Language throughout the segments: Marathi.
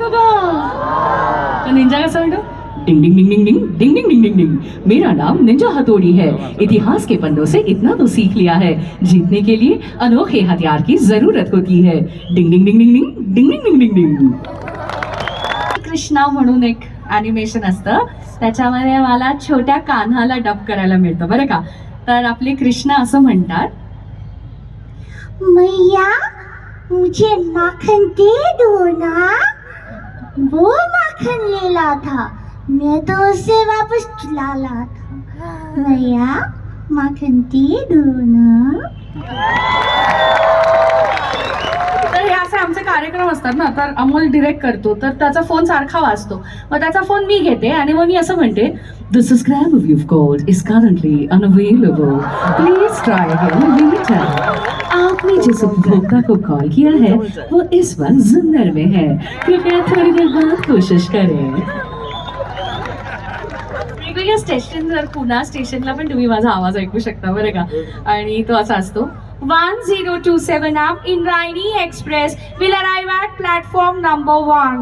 होगा. तो निंजा कैसा म्हणतो? डिंग डिंग डिंग डिंग डिंग डिंग डिंग डिंग डिंग डिंग. मेरा नाम निंजा हथौड़ी है. इतिहास के पन्नों से इतना तो सीख लिया है, जीतने के लिए अनोखे हथियार की जरूरत होती है. डिंग डिंग डिंग डिंग डिंग डिंग डिंग डिंग डिंग डिंग. कृष्णा म्हणून एक ॲनिमेशन असतं, त्याच्यामध्ये मला छोट्या कान्हाला डब करायला मिळतं बरं का. तर आपले कृष्णा असं म्हणतात, मैया मुझे माखन दे दो ना. वो माखन लेला था, मैं तो उसे वापस लाला था. मैया माखन दे दो ना. तर हे असे आमचे कार्यक्रम असतात ना, तर अमोल डिरेक्ट करतो, तर त्याचा फोन सारखा वाजतो. मग त्याचा फोन मी घेते आणि मग मी असं म्हणते, the subscriber you've called is currently unavailable. Please try again later. आपने जिस उपभोक्ता को कॉल किया है वो इस वक्त जुन्नर में है, कृपया थोड़ी देर बाद कोशिश करें. वेगवेगळ्या स्टेशनवर, पुणा स्टेशनला पण तुम्ही माझा आवाज ऐकू शकता बरं का. आणि तो असा असतो, 1027 up Indrayani Express will arrive at platform number 1.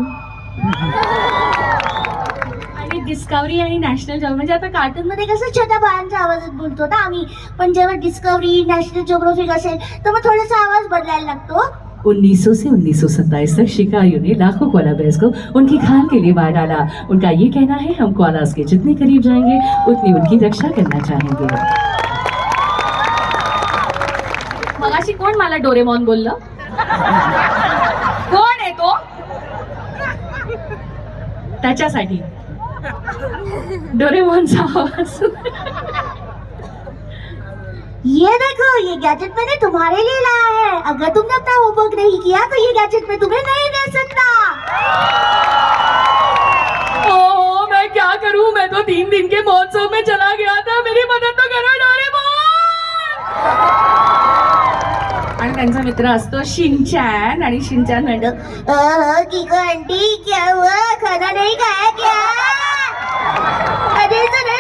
आणि डिस्कवरी आणि नॅशनल जिओग्राफी, म्हणजे आता कार्टून मध्ये कसं छोट्या बाळांच्या आवाजात बोलतो ना आम्ही, पण जेव्हा डिस्कवरी नॅशनल जिओग्राफिक असेल तर मग थोडासा आवाज बदलायला लागतो. 1900 से 1927 तक शिकारियों ने लाखों कोला बेर्स को उनकी खाल के लिए मार डाला. उनका ये कहना है, हम कोलास के जितने करीब जाएंगे उतनी उनकी रक्षा करना चाहेंगे. मगाशी कोण मला डोरेमॉन बोललं? कोण आहे तो? त्याच्यासाठी डोरेमॉनचा आवाज. ये देखो, ये गैजेट मैंने तुम्हारे लिए लाया है. अगर तुमने अपना होमवर्क नहीं किया तो ये गैजेट मैं तुम्हें नहीं दे सकता. ओह, मैं क्या करूं? मैं तो 3 दिन के महोत्सव में चला गया था. मेरी मदद तो करो डोरेमॉन. आणि त्यांचा मित्र असतो शिनचॅन, आणि शिनचॅन म्हणतो, किको आंटी क्या हुआ, खाना नहीं खाया क्या? अरे सुनो